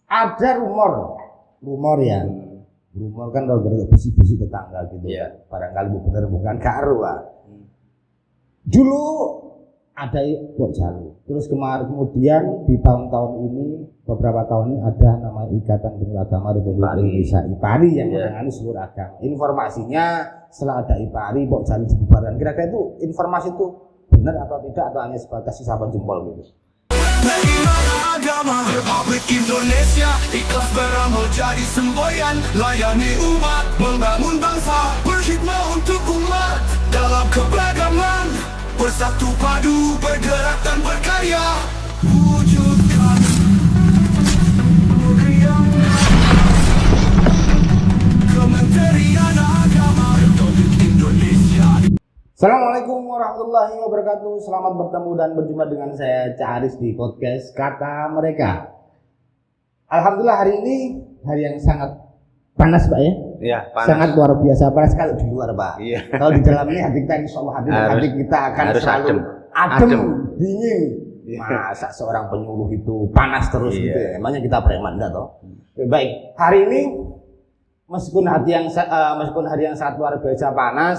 Ada rumor ya. Rumor kan roger bisi-bisi tetangga gitu. Iya. Barangkali bener bukan karo. Dulu ada Pok Jalu. Terus kemudian di tahun-tahun ini, beberapa tahun ini ada nama Ikatan Penyuluh Agama Republik Indonesia IPARI yang menangani seluruh agama. Informasinya setelah ada IPARI, Pok Jalu dibubarkan. Kira-kira itu informasi itu benar atau tidak, atau hanya sebatas isapan jempol gitu? Agama Republik Indonesia ikhlas beramal jadi semboyan, layani umat, membangun bangsa, berkhidmat untuk umat dalam keberagaman, bersatu padu, bergerak dan berkarya, wujudkan Kementerian Agama Republik Indonesia. Assalamualaikum warahmatullahi wabarakatuh. Selamat bertemu dan berjumpa dengan saya Cak Aris di podcast Kata Mereka. Alhamdulillah hari ini hari yang sangat panas Pak ya. Iya, panas. Sangat luar biasa panas kalau di luar Pak. Iya. Kalau di dalam ini hati kita insyaallah hati kita akan selalu adem, dingin. Iya. Masa seorang penyuluh itu panas terus Iya. gitu ya. Emangnya kita preman enggak toh? Baik, hari ini meskipun hari yang sangat luar biasa panas,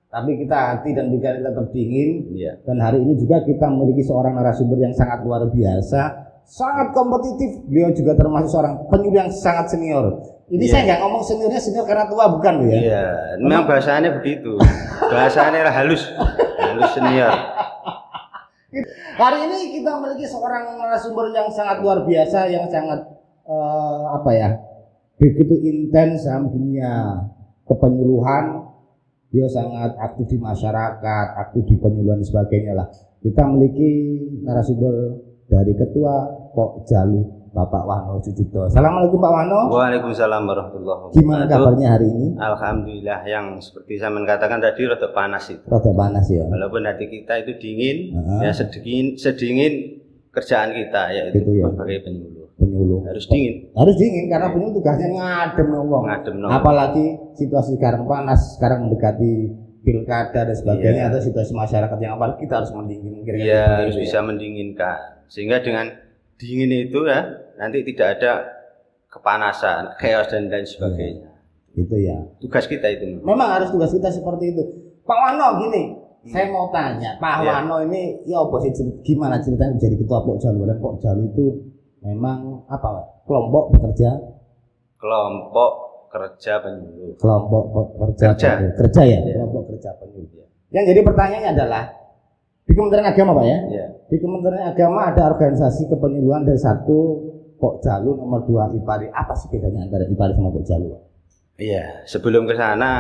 tapi kita hati dan pikiran kita tetap dingin. Iya. Dan hari ini juga kita memiliki seorang narasumber yang sangat luar biasa, sangat kompetitif. Beliau juga termasuk seorang penyuluh yang sangat senior. Ini Iya. saya nggak ngomong senior karena tua, bukan loh ya. Iya, memang bahasanya begitu. Bahasanya halus senior. Hari ini kita memiliki seorang narasumber yang sangat luar biasa, yang sangat begitu intens dalam dunia kepenyuluhan. Dia sangat aktif di masyarakat, aktif di penyuluhan dan sebagainya lah. Kita memiliki narasumber dari Ketua Pok Jalu, Bapak Wahno Sucipto. Assalamualaikum Pak Wahno. Waalaikumsalam warahmatullahi wabarakatuh. Gimana kabarnya hari ini? Alhamdulillah, yang seperti saya katakan tadi rada panas itu. Rada panas ya. Walaupun hati kita itu dingin, Heeh. ya sedingin kerjaan kita, yaitu Gitu ya. sebagai penyuluh. Penyuluh. Harus dingin. Harus dingin karena penyuluh tugasnya ngadem wong. Ngadem wong. Apalagi situasi sekarang panas, sekarang mendekati pilkada dan sebagainya, Iya. atau situasi masyarakat yang apalagi kita harus mendingin. Kira-kira Iya, seperti harus itu ya. bisa mendinginkan. Sehingga dengan dingin itu ya, nanti tidak ada kepanasan, chaos dan lain sebagainya. Gitu ya. Tugas kita itu. Memang harus tugas kita seperti itu. Pak Wahno gini, saya mau tanya, Pak Iya. Wahno ini ya apa sih gimana ceritanya menjadi ketua Pok Jalu? Dan Pok Jalu itu memang apa? Kelompok bekerja, Kelompok kerja penyuluh. kerja ya, Iya. kelompok kerja penyuluh. Yang jadi pertanyaannya adalah di Kementerian Agama Pak ya? Iya. Di Kementerian Agama ada organisasi kepenyuluhan, dari satu Pok Jalu, nomor 2 IPARI. Apa sih bedanya antara IPARI sama Pok Jalu? Iya, sebelum ke sana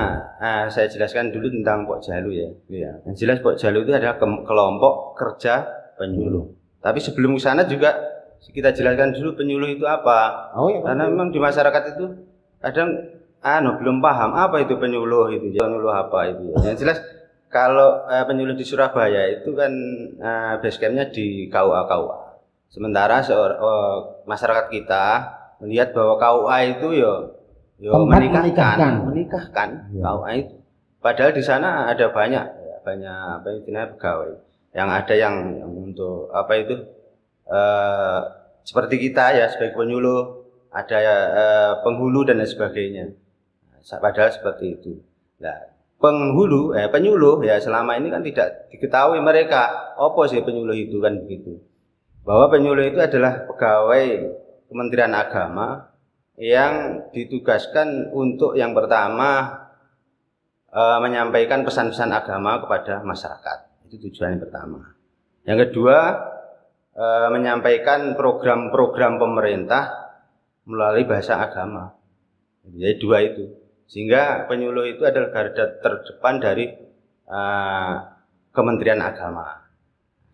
saya jelaskan dulu tentang Pok Jalu ya. Iya. Yang jelas Pok Jalu itu adalah kelompok kerja penyuluh. Tapi sebelum ke sana juga kita jelaskan dulu penyuluh itu apa. Oh iya. Karena memang di masyarakat itu kadang belum paham apa itu penyuluh itu. Penyuluh apa itu. Yang jelas kalau penyuluh di Surabaya itu kan base campnya di KUA. Sementara masyarakat kita melihat bahwa KUA itu ya menikahkan Ya. KUA itu. Padahal di sana ada banyak apa istilahnya pegawai. Yang ada yang untuk apa itu seperti kita ya sebagai penyuluh, ada penghulu dan lain sebagainya. Padahal seperti itu. Nah, penyuluh ya selama ini kan tidak diketahui mereka apa sih penyuluh itu kan begitu. Bahwa penyuluh itu adalah pegawai Kementerian Agama yang ditugaskan untuk yang pertama menyampaikan pesan-pesan agama kepada masyarakat. Itu tujuan yang pertama. Yang kedua, menyampaikan program-program pemerintah melalui bahasa agama. Jadi dua itu. Sehingga penyuluh itu adalah garda terdepan dari Kementerian Agama.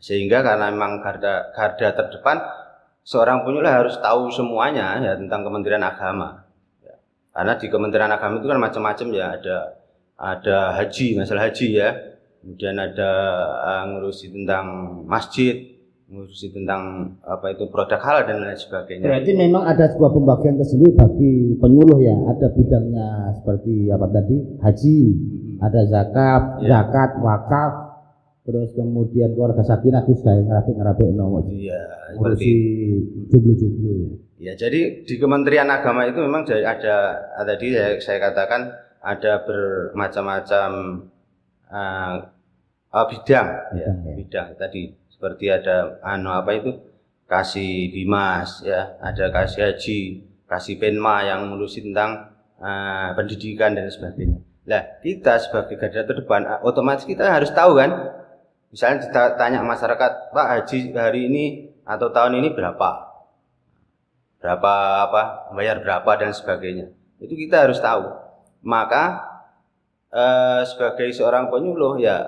Sehingga karena memang garda terdepan, seorang penyuluh harus tahu semuanya ya tentang Kementerian Agama. Ya. Karena di Kementerian Agama itu kan macam-macam ya, ada haji, masalah haji ya. Kemudian ada ngurusi tentang masjid, ngurusi tentang apa itu produk halal dan lain sebagainya. Berarti memang ada sebuah pembagian tersendiri bagi penyuluh ya. Ada bidangnya seperti apa tadi? Haji, ada zakat, wakaf, terus kemudian keluarga sakinah, terus kayak ngerapik nomor. Iya, Ngurusi jublu-jublu ya. Ya, jadi di Kementerian Agama itu memang ada tadi saya katakan ada bermacam-macam bidang, ya, bidang tadi seperti ada kasih bimas, ya, ada kasih haji, kasih penma yang ngurusin tentang pendidikan dan sebagainya. Nah, kita sebagai garda terdepan otomatis kita harus tahu kan. Misalnya kita tanya masyarakat, Pak, haji hari ini atau tahun ini berapa bayar berapa dan sebagainya, itu kita harus tahu. Maka sebagai seorang penyuluh ya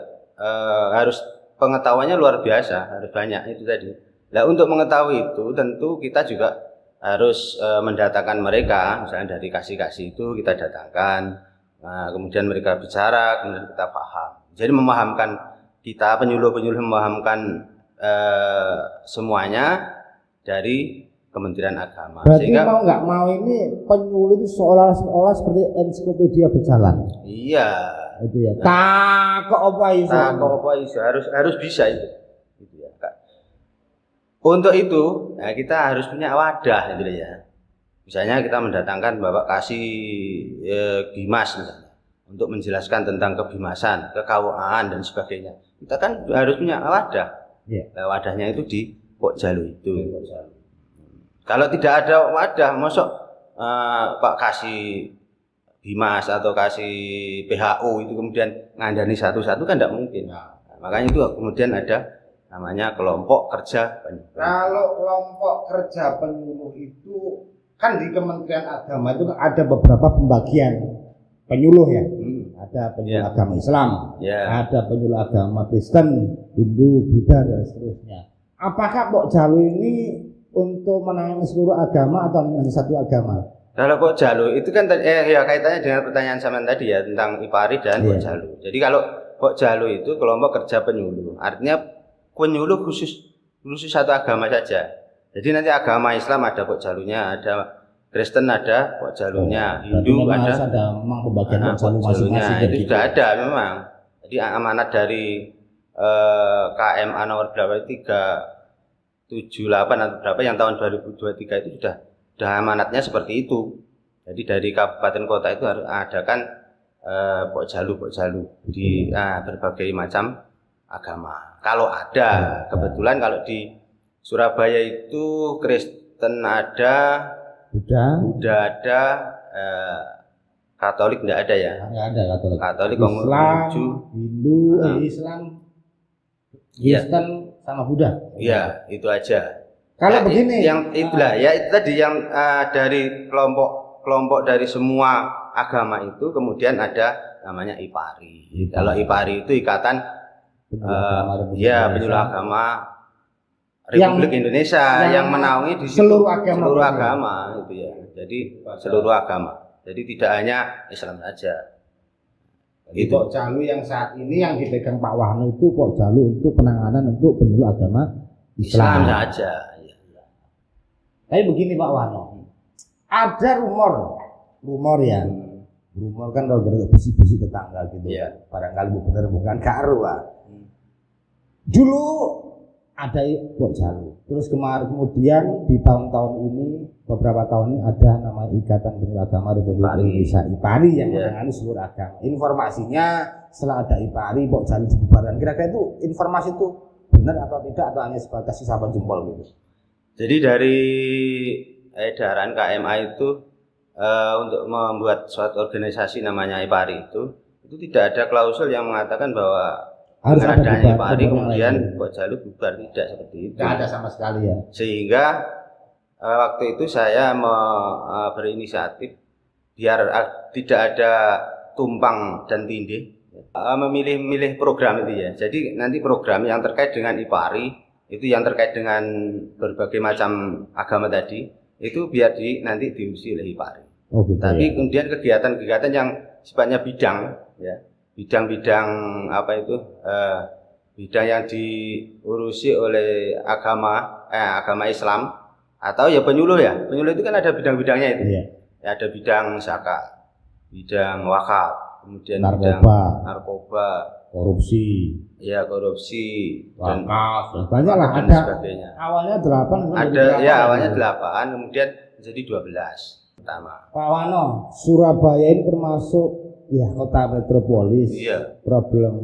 harus pengetahuannya luar biasa, harus banyak itu tadi. Nah, untuk mengetahui itu tentu kita juga harus mendatangkan mereka, misalnya dari kasih-kasih itu kita datangkan, kemudian mereka bicara, kemudian kita paham. Jadi memahamkan kita penyuluh-penyuluh memahamkan semuanya dari Kementerian Agama. Berarti sehingga, mau nggak mau ini penyuluh itu seolah-olah seperti ensiklopedia berjalan. Iya. Itu ya. Tak apa iso. Harus bisa itu. Gitu ya. Untuk itu, ya, kita harus punya wadah, gitu ya. Misalnya kita mendatangkan Bapak kasih bimas misalnya, untuk menjelaskan tentang kebimasan, kekawaan dan sebagainya. Kita kan harus punya wadah. Yeah. Nah, wadahnya itu di Pokjalu itu. Kalau tidak ada wadah, mosok Pak kasih bimas atau kasih PHU itu kemudian ngandani satu-satu kan tidak mungkin. Nah, makanya itu kemudian ada namanya kelompok kerja penyuluh. Kalau kelompok kerja penyuluh itu kan di Kementerian Agama itu ada beberapa pembagian penyuluh ya. Ada penyuluh agama Islam, ada penyuluh agama Kristen, Hindu, Buddha dan seterusnya. Apakah Pokjalu ini untuk menangani seluruh agama atau menangani satu agama? Kalau Pokjalu itu kan ya kaitannya dengan pertanyaan zaman tadi ya tentang IPARI dan Pokjalu. Jadi kalau Pokjalu itu kelompok kerja penyuluh, artinya penyuluh khusus satu agama saja. Jadi nanti agama Islam ada Pokjalunya, ada Kristen ada Pokjalunya, Hindu ada memang pembagian Pokjalunya itu sudah ada memang. Jadi amanat dari KMA nomor berapa 378 atau berapa yang tahun 2023 itu sudah amanatnya seperti itu. Jadi dari kabupaten kota itu harus adakan Pokjalu di berbagai macam agama. Kalau ada, kebetulan kalau di Surabaya itu Kristen ada, Buddha ada, Katolik tidak ada ya? Tidak ada Katolik. Katolik, Islam, Hindu, Islam, Kristen sama Buddha. Iya, itu aja. Kalau begini, yang itulah ya itu tadi yang dari kelompok dari semua agama itu kemudian ada namanya IPARI. Kalau IPARI itu ikatan penyuluh agama Republik Indonesia yang menaungi di seluruh agama itu ya. Jadi seluruh agama. Jadi tidak hanya Islam saja. Itu Pokjalu yang saat ini yang dipegang Pak Wahno itu Pokjalu untuk penanganan untuk penyuluh agama Islam saja. Tapi begini Pak Wahno, ada rumor ya. Rumor kan kalau bisi-bisi tetangga gitu. Barangkali benar bukan karo. Dulu ada Pokjalu. Terus kemudian di tahun-tahun ini beberapa tahun ini ada nama Ikatan Penyuluh Agama Republik Indonesia IPARI yang menangani seluruh agama. Informasinya setelah ada IPARI Pokjalu dibubarkan. Kira-kira itu informasi itu benar atau tidak atau hanya sebatas isapan jempol gitu? Jadi dari edaran KMA itu untuk membuat suatu organisasi namanya IPARI itu tidak ada klausul yang mengatakan bahwa dengan adanya IPARI kemudian Pokjalu bubar, tidak seperti itu. Tidak ada sama sekali ya. Sehingga waktu itu saya berinisiatif biar tidak ada tumpang dan tindih, memilih program itu ya. Jadi nanti program yang terkait dengan IPARI itu yang terkait dengan berbagai macam agama tadi itu biar nanti diurusi oleh IPARI. Gitu, tapi kemudian kegiatan-kegiatan yang sifatnya bidang ya. Bidang-bidang bidang yang diurusi oleh agama Islam atau ya penyuluh itu kan ada bidang-bidangnya itu. Ada bidang zakat, bidang wakaf, kemudian Narkoba. bidang narkoba, korupsi, ya korupsi dan wakaf, banyak lah dan ada. sebagainya. Awalnya 8, Ada ya awalnya 8, kemudian jadi 12 pertama. Pak Wano, Surabaya ini termasuk ya kota metropolis. Iya. Problem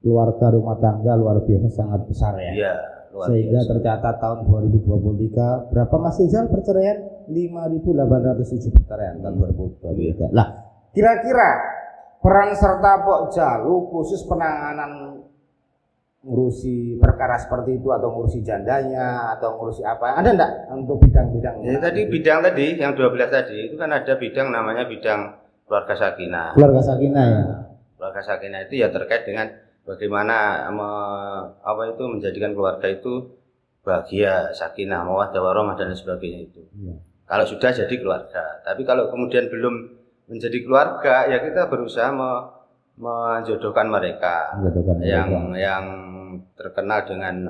keluarga rumah tangga luar biasa sangat besar ya. Iya, luar Sehingga biasa. tercatat tahun 2023 berapa Mas Rizal perceraian? 5.807 perceraian tahun 2023. Lah, kira-kira peran serta Pok Jalu khusus penanganan ngurusi perkara seperti itu atau ngurusi jandanya atau ngurusi apa? Ada enggak untuk bidang-bidang? Ya, tadi bidang tadi yang 12 tadi itu kan ada bidang namanya bidang keluarga sakinah. Keluarga sakinah ya. Keluarga sakinah itu ya terkait dengan bagaimana menjadikan keluarga itu bahagia, sakinah, mawaddah warahmah dan sebagainya itu. Iya. Kalau sudah jadi keluarga, tapi kalau kemudian belum menjadi keluarga, ya kita berusaha menjodohkan mereka Menjodohkan yang terkenal dengan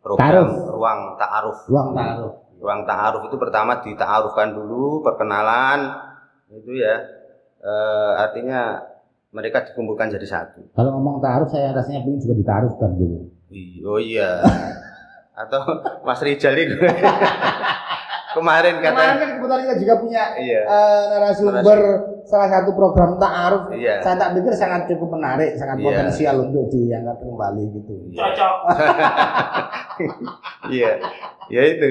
program ruang ta'aruf. Ruang ta'aruf. Ruang ta'aruf itu pertama dita'arufkan dulu, perkenalan itu ya, artinya mereka dikumpulkan jadi satu. Kalau ngomong ta'aruf saya rasanya pengen juga ditaruhkan gitu. Oh iya. Atau Mas Rijal itu kemarin kan kebetulan kita juga punya iya. narasumber salah satu program ta'aruf. Iya. Saya tak pikir sangat cukup menarik, sangat Iya. potensial untuk diangkat kembali gitu. Cocok. Iya. Ya itu.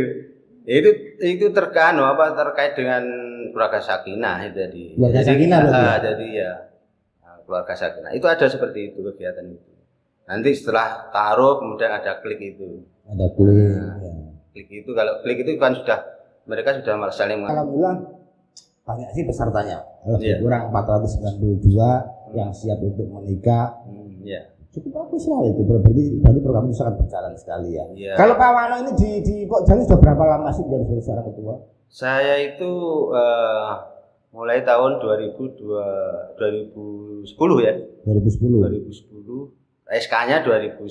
Itu terkait dengan keluarga sakinah itu tadi. Keluarga sakinah berarti ya? Jadi ya keluarga sakinah. Itu ada seperti itu kegiatan itu. Nanti setelah taruh kemudian ada klik itu. Ada kulit. Ya. Klik itu kalau klik itu kan mereka sudah saling Alhamdulillah banyak sih pesertanya. Iya. Kurang 492 yang siap untuk menikah. ya. Cukup bagus lah itu. Berarti program itu sangat berjalan sekali ya. Iya. Kalau Pak Wano ini di Pok Jalu sudah berapa lama sih jadi seorang ketua? Saya itu mulai tahun 2010 ya. 2010. SK-nya 2009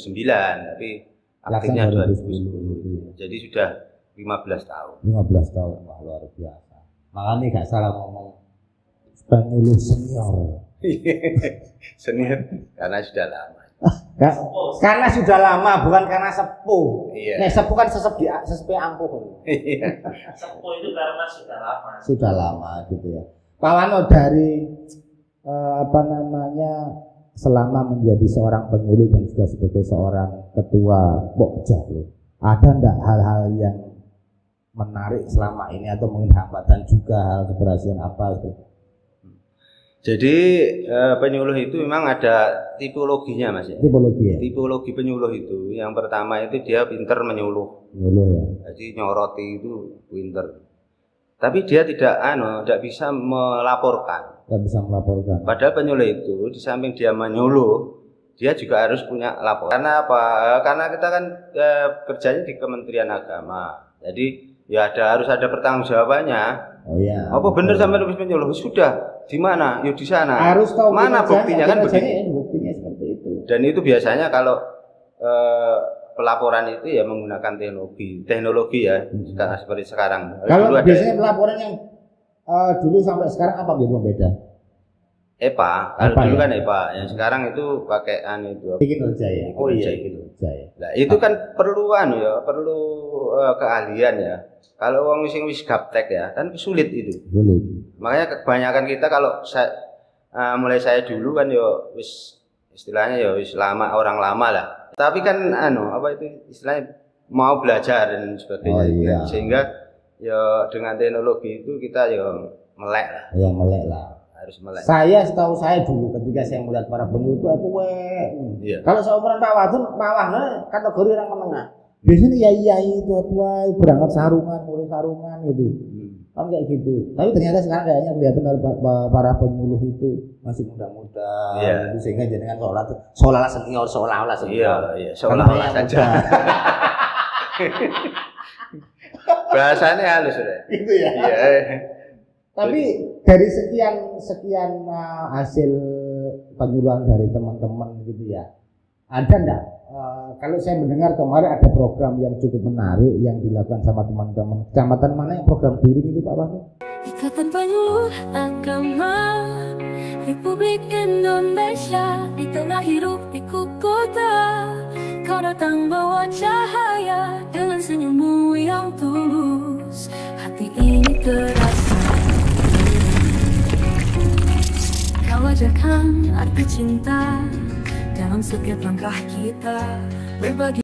tapi aktifnya Laksana 2010. Jadi sudah 15 tahun. 15 tahun, wah luar biasa. Makanya gak salah ngomong penyuluh senior. Senior karena sudah lama. Karena sudah lama, bukan karena sepuh. Iya. Nah, sepuh kan sesepi ampuh. Iya. Sepuh itu karena sudah lama. Sudah lama gitu ya. Pak Wano dari selama menjadi seorang penyuluh dan juga sebagai seorang ketua Pok Jalu, ada enggak hal-hal yang menarik selama ini atau mungkin hambatan juga hal keberhasilan apa gitu? Jadi penyuluh itu memang ada tipologinya Mas ya. Tipologi ya? Tipologi penyuluh itu yang pertama itu dia pinter menyuluh. Penyuluh ya. Jadi nyoroti itu pinter. Tapi dia tidak bisa melaporkan. Tidak bisa melaporkan. Padahal penyuluh itu di samping dia menyuluh, dia juga harus punya laporan. Karena apa? Karena kita kan kerjanya di Kementerian Agama. Jadi ya harus ada pertanggungjawabannya. Oh iya. Apa benar sampai habis menyuluh? Sudah. Di mana? Ya di sana. Harus tahu mana buktinya kan begitu. Buktinya seperti itu. Dan itu biasanya kalau pelaporan itu ya menggunakan teknologi ya, seperti sekarang. Kalau dulu biasanya pelaporan yang dulu sampai sekarang apa gitu beda? EPA, kalau EPA, dulu ya? kan EPA, yang sekarang itu pakai itu. Kinerja ya. Oh iya, Kinerja. kinerja ya. Nah, itu kan perlu perlu keahlian ya. Kalau wong wis gaptek ya, kan sulit itu. Sulit. Makanya kebanyakan kita kalau mulai saya dulu kan istilahnya orang lama lah. Tapi kan istilahnya mau belajar dan sebagainya. Oh, iya. Sehingga dengan teknologi itu kita melek lah. Ya melek lah. Harus melek. Setahu saya dulu ketika saya melihat para penyuluh itu Iya. Kalau seumuran Pak Wahno kategori orang menengah. Biasanya yai tua-tua berangkat sarungan, mulai sarungan gitu. Kan kayak gitu. Tapi ternyata sekarang kayaknya kelihatan para penyuluh itu masih muda-muda. Iya. Gitu, sehingga jenengan seolah-olah senior. Iya, seolah-olah saja. Bahasanya halus sudah. Gitu ya. Iya. Tapi dari sekian hasil penyuluhan dari teman-teman gitu ya, ada enggak? Kalau saya mendengar kemarin ada program yang cukup menarik yang dilakukan sama teman-teman. Kecamatan mana yang program touring itu Pak Wahno? Ikatan Penyuluh Agama Republik Indonesia di tengah hiruk pikuk kota, kau datang bawa cahaya dengan senyummu yang tulus. Hati ini terasa, kau ajarkan arti cinta dalam setiap langkah kita berbagi.